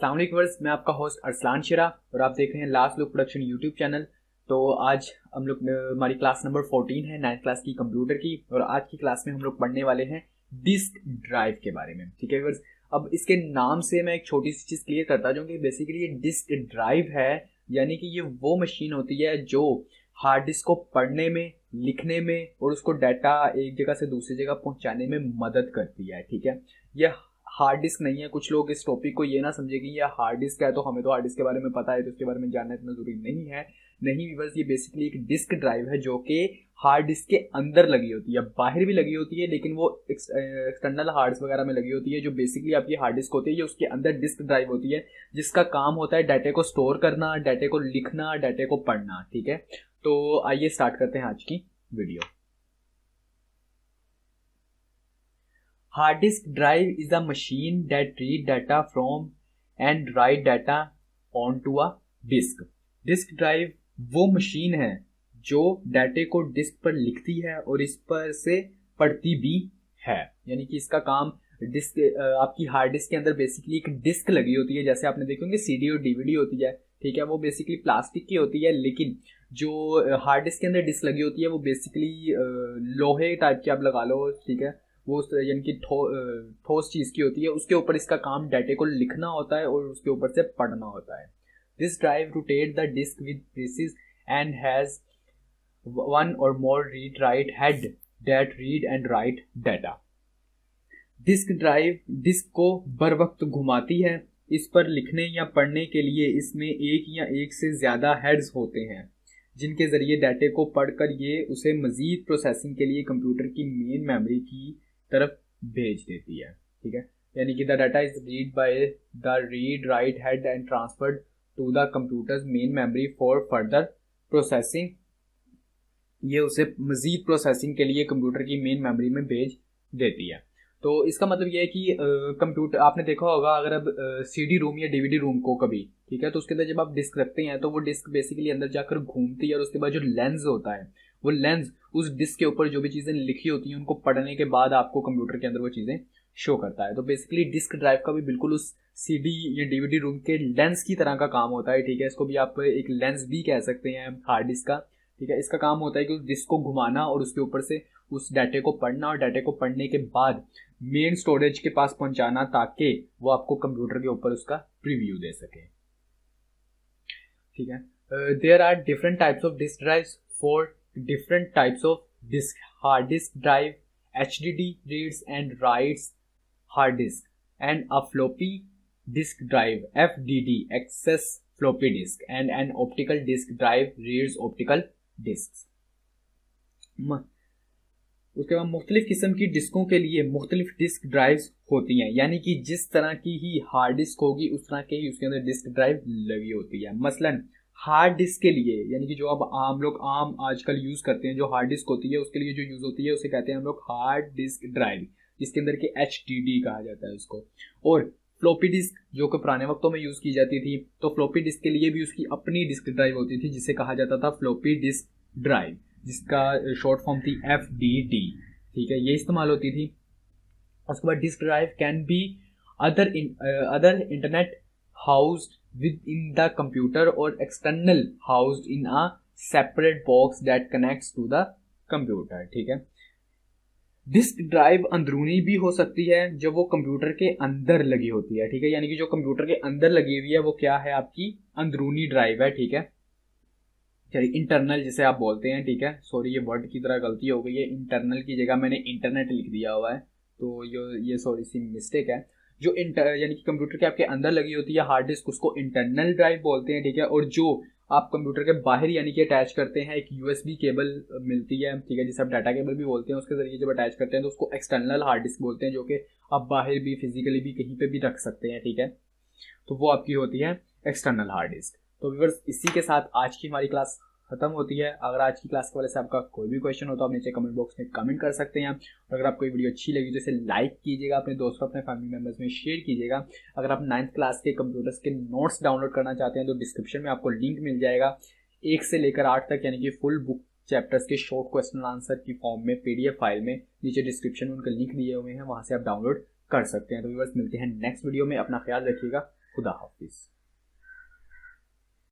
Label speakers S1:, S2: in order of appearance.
S1: अस्सलाम वालेकुम वर्स, मैं आपका होस्ट अरसलान शिरा और आप देख रहे हैं last look production YouTube channel. तो आज हम लोग हमारी क्लास नंबर 14 है 9th क्लास की कंप्यूटर की। और आज की क्लास में हम लोग पढ़ने वाले हैं डिस्क ड्राइव के बारे में। ठीक है व्यूअर्स, अब इसके नाम से मैं एक छोटी सी चीज़ क्लियर करता जाऊँ कि बेसिकली ये डिस्क ड्राइव है, यानी कि ये वो मशीन होती है जो हार्ड डिस्क को पढ़ने में, लिखने में और उसको डाटा एक जगह से दूसरी जगह पहुंचाने में मदद करती है। ठीक है, यह हार्ड डिस्क नहीं है। कुछ लोग इस टॉपिक को ये ना समझे कि ये हार्ड डिस्क है तो हमें तो हार्ड डिस्क के बारे में पता है तो उसके बारे में जानना इतना जरूरी नहीं है। नहीं व्यूअर्स, ये बेसिकली एक डिस्क ड्राइव है जो कि हार्ड डिस्क के अंदर लगी होती है, बाहर भी लगी होती है लेकिन वो एक्सटर्नल हार्ड्स वगैरह में लगी होती है। जो बेसिकली आपकी हार्ड डिस्क होती है ये उसके अंदर डिस्क ड्राइव होती है जिसका काम होता है डाटा को स्टोर करना, डाटा को लिखना, डाटा को पढ़ना। ठीक है, तो आइए स्टार्ट करते हैं आज की video. Hard disk drive is a machine that read data from and write data onto a disk. Disk drive वो मशीन है जो डाटे को डिस्क पर लिखती है और इस पर से पढ़ती भी है। यानी कि इसका काम डिस्क, आपकी हार्ड डिस्क के अंदर बेसिकली एक डिस्क लगी होती है। जैसे आपने देखे होंगे सीडी और डीवीडी होती है, ठीक है, वो बेसिकली प्लास्टिक की होती है, लेकिन जो हार्ड डिस्क के अंदर डिस्क लगी होती है वो बेसिकली लोहे टाइप की आप लगा लो। ठीक है, वो यानी कि ठोस चीज़ की होती है। उसके ऊपर इसका काम डाटे को लिखना होता है और उसके ऊपर से पढ़ना होता है। This drive rotate the disk with precise and has one or more read write head that read and write data. Disk drive disk को बर वक्त घुमाती है। इस पर लिखने या पढ़ने के लिए इसमें एक या एक से ज़्यादा हेड्स होते हैं जिनके ज़रिए डाटे को पढ़कर ये उसे मज़ीद प्रोसेसिंग के लिए कंप्यूटर की मेन मेमोरी की तरफ भेज देती है। ठीक है, यानी कि the data is read by the read write head and transferred to the computer's main memory for further processing. ये उसे मज़ीद प्रोसेसिंग के लिए कंप्यूटर की मेन मेमोरी में भेज देती है। तो इसका मतलब ये है कि कंप्यूटर, आपने देखा होगा अगर अब सीडी रूम या डीवीडी रूम को कभी, ठीक है, तो उसके अंदर जब आप डिस्क रखते हैं तो वो डिस्क बेसिकली अंदर जाकर घूमती है और उसके बाद जो लेंस होता है वो लेंस उस डिस्क के ऊपर जो भी चीज़ें लिखी होती हैं उनको पढ़ने के बाद आपको कंप्यूटर के अंदर वो चीज़ें शो करता है। तो बेसिकली डिस्क ड्राइव का भी बिल्कुल उस सीडी या डीवीडी रूम के लेंस की तरह का काम होता है। ठीक है, इसको भी आप एक लेंस भी कह सकते हैं हार्ड डिस्क का। ठीक है, इसका काम होता है कि उस डिस्क को घुमाना और उसके ऊपर से उस डाटे को पढ़ना और डाटे को पढ़ने के बाद मेन स्टोरेज के पास पहुंचाना ताकि वो आपको कंप्यूटर के ऊपर उसका प्रीव्यू दे सके। ठीक है, there are different types of disk drives for different types of disk. Hard disk drive HDD reads and writes hard disk, and a floppy disk drive FDD access floppy disk, and an optical disk drive reads optical disks. उसके बाद मुख्तलिफ किस्म की डिस्कों के लिए मुख्तलिफ disc drives होती हैं, यानी कि जिस तरह की ही हार्ड डिस्क होगी उस तरह के ही उसके अंदर डिस्क ड्राइव लगी होती है। मसलन हार्ड डिस्क के लिए, यानी कि जो अब आम आजकल यूज़ करते हैं, जो हार्ड डिस्क होती है उसके लिए जो यूज़ होती है उसे कहते हैं हम लोग हार्ड डिस्क ड्राइव, जिसके अंदर के HDD कहा जाता है उसको। और फ्लॉपी डिस्क जो कि पुराने वक्तों में यूज़ की जाती थी, तो फ्लॉपी डिस्क के लिए भी उसकी अपनी डिस्क ड्राइव होती थी जिसे कहा जाता था फ्लॉपी डिस्क ड्राइव, जिसका शॉर्ट फॉर्म थी FDD। ठीक है, ये इस्तेमाल होती थी। उसके बाद disk drive can be other internet housed within the computer or external housed in a separate box that connects to the computer। ठीक है, डिस्क ड्राइव अंदरूनी भी हो सकती है जब वो कंप्यूटर के अंदर लगी होती है। ठीक है, यानी कि जो कंप्यूटर के अंदर लगी हुई है वो क्या है, आपकी अंदरूनी ड्राइव है। ठीक है, चलिए इंटरनल जिसे आप बोलते हैं। ठीक है, सॉरी ये वर्ड की तरह गलती हो गई है, इंटरनल की जगह मैंने इंटरनेट लिख दिया हुआ है, तो ये सॉरी सी मिस्टेक है। जो यानी कि कंप्यूटर के आपके अंदर लगी होती है हार्ड डिस्क, उसको इंटरनल ड्राइव बोलते हैं। ठीक है, और जो आप कंप्यूटर के बाहर यानी कि अटैच करते हैं, एक USB केबल मिलती है, ठीक है, जिसे आप डाटा केबल भी बोलते हैं, उसके जरिए जब अटैच करते हैं तो उसको एक्सटर्नल हार्ड डिस्क बोलते हैं, जो कि आप बाहर भी फिजिकली भी कहीं पे भी रख सकते हैं। ठीक है, तो वो आपकी होती है एक्सटर्नल हार्ड डिस्क। तो व्यूअर्स, इसी के साथ आज की हमारी क्लास खत्म होती है। अगर आज की क्लास के वाले से आपका कोई भी क्वेश्चन हो तो आप नीचे कमेंट बॉक्स में कमेंट कर सकते हैं। और अगर आपको ये वीडियो अच्छी लगी तो इसे लाइक कीजिएगा, अपने दोस्तों अपने फैमिली मेम्बर्स में शेयर कीजिएगा। अगर आप 9th क्लास के कंप्यूटर्स के नोट्स डाउनलोड करना चाहते हैं तो डिस्क्रिप्शन में आपको लिंक मिल जाएगा 1 से लेकर 8 तक, यानी कि फुल बुक चैप्टर्स के शॉर्ट क्वेश्चन आंसर की फॉर्म में PDF फाइल में नीचे डिस्क्रिप्शन में उनके लिंक दिए हुए हैं, वहाँ से आप डाउनलोड कर सकते हैं। तो व्यूअर्स, मिलते हैं नेक्स्ट वीडियो में, अपना ख्याल रखिएगा। खुदा हाफिज।